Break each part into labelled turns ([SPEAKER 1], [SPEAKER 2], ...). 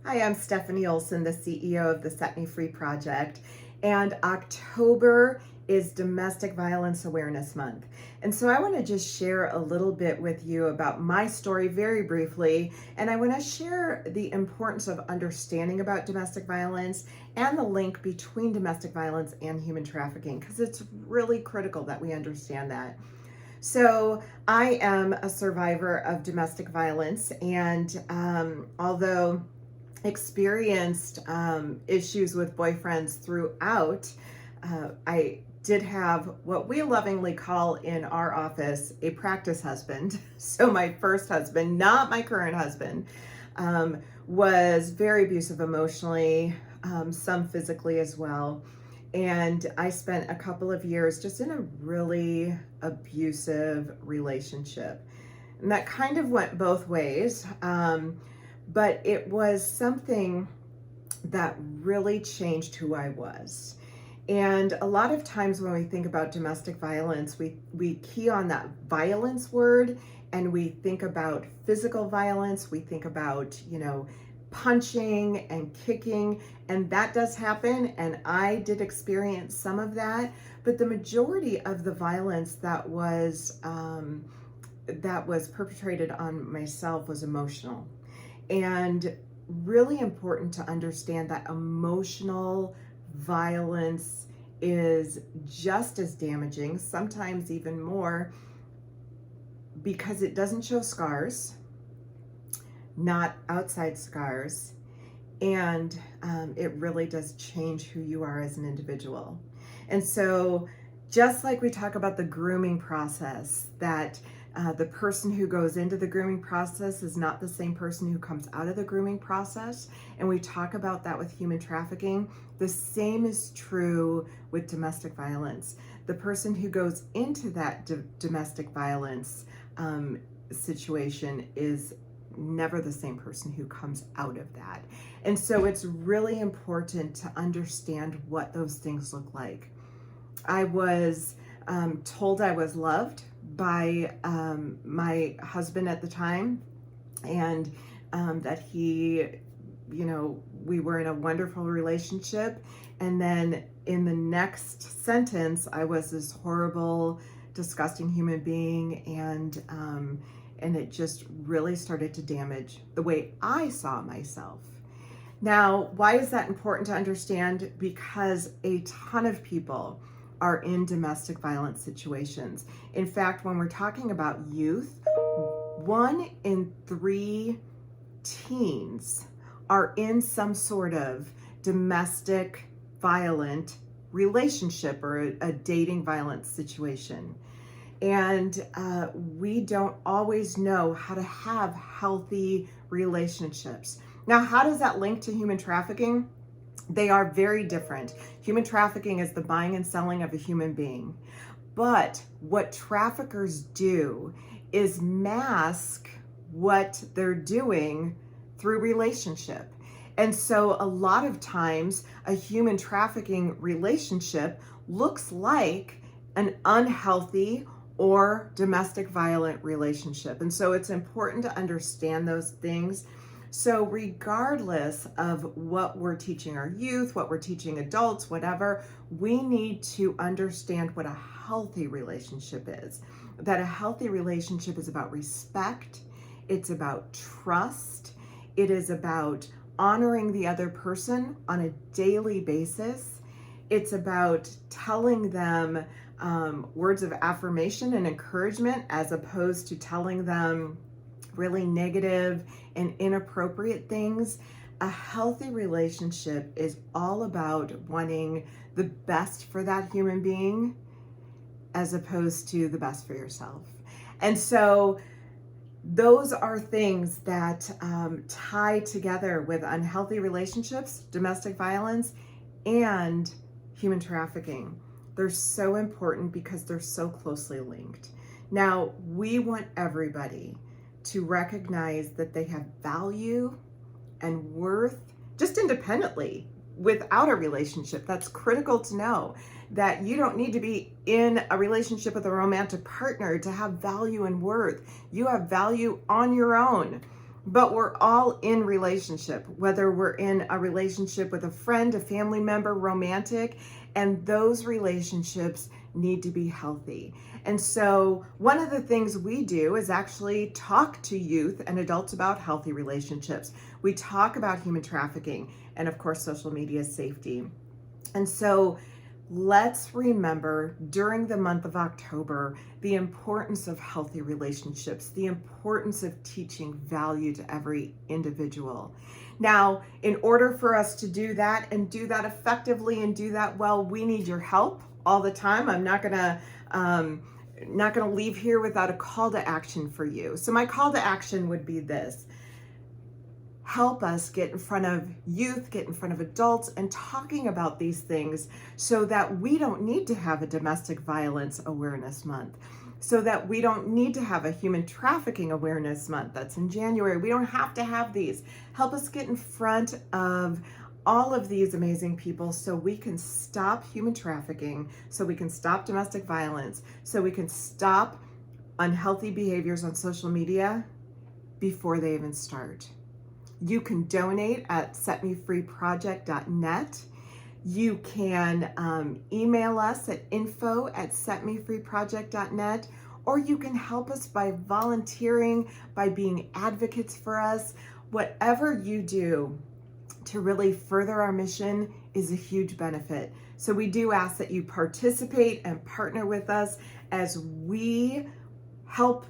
[SPEAKER 1] Hi, I'm Stephanie Olson, the CEO of the Set Me Free Project, and October is Domestic Violence Awareness Month. And so I want to just share a little bit with you about my story very briefly, and I want to share the importance of understanding about domestic violence and the link between domestic violence and human trafficking, because it's really critical that we understand that. So, I am a survivor of domestic violence, and although experienced issues with boyfriends throughout, I did have what we lovingly call in our office a practice husband. So, my first husband, not my current husband, was very abusive emotionally, some physically as well. And I spent a couple of years just in a really abusive relationship. And that kind of went both ways. But it was something that really changed who I was. And a lot of times when we think about domestic violence, we key on that violence word and we think about physical violence. We think about, punching and kicking, and that does happen. And I did experience some of that, but the majority of the violence that was perpetrated on myself was emotional. And really important to understand that emotional violence is just as damaging, sometimes even more, because it doesn't show scars, not outside scars, and it really does change who you are as an individual. And so, just like we talk about the grooming process, that the person who goes into the grooming process is not the same person who comes out of the grooming process. And we talk about that with human trafficking. The same is true with domestic violence. The person who goes into that domestic violence situation is never the same person who comes out of that. And so it's really important to understand what those things look like. I was told I was loved by my husband at the time, and that he, we were in a wonderful relationship. And then in the next sentence, I was this horrible, disgusting human being, and it just really started to damage the way I saw myself. Now, why is that important to understand? Because a ton of people are in domestic violence situations. In fact, when we're talking about youth, 1 in 3 teens are in some sort of domestic violent relationship or a dating violence situation. And we don't always know how to have healthy relationships. Now, how does that link to human trafficking? They are very different. Human trafficking is the buying and selling of a human being. But what traffickers do is mask what they're doing through relationship. And so a lot of times a human trafficking relationship looks like an unhealthy or domestic violent relationship. And so it's important to understand those things. So regardless of what we're teaching our youth, what we're teaching adults, whatever, we need to understand what a healthy relationship is. That a healthy relationship is about respect, it's about trust, it is about honoring the other person on a daily basis. It's about telling them words of affirmation and encouragement, as opposed to telling them really negative and inappropriate things. A healthy relationship is all about wanting the best for that human being, as opposed to the best for yourself. And so those are things that tie together with unhealthy relationships, domestic violence, and human trafficking. They're so important because they're so closely linked. Now, we want everybody to recognize that they have value and worth just independently without a relationship. That's critical to know, that you don't need to be in a relationship with a romantic partner to have value and worth. You have value on your own. but we're all in relationship, whether we're in a relationship with a friend, a family member, romantic, and those relationships need to be healthy. And so one of the things we do is actually talk to youth and adults about healthy relationships. We talk about human trafficking and, of course, social media safety. And so let's remember during the month of October the importance of healthy relationships, the importance of teaching value to every individual. Now, in order for us to do that and do that effectively and do that well, we need your help all the time. I'm not gonna leave here without a call to action for you. So my call to action would be this: help us get in front of youth, get in front of adults, and talking about these things so that we don't need to have a domestic violence awareness month, so that we don't need to have a human trafficking awareness month that's in January. We don't have to have these. Help us get in front of all of these amazing people so we can stop human trafficking, so we can stop domestic violence, so we can stop unhealthy behaviors on social media before they even start. You can donate at setmefreeproject.net. You can email us at info@setmefreeproject.net, or you can help us by volunteering, by being advocates for us. Whatever you do to really further our mission is a huge benefit. So we do ask that you participate and partner with us as we help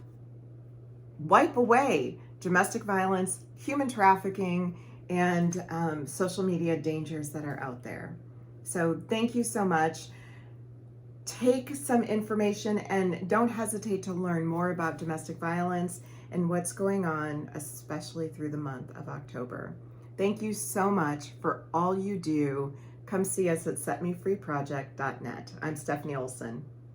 [SPEAKER 1] wipe away domestic violence, human trafficking, and social media dangers that are out there. So thank you so much. Take some information and don't hesitate to learn more about domestic violence and what's going on, especially through the month of October. Thank you so much for all you do. Come see us at setmefreeproject.net. I'm Stephanie Olson.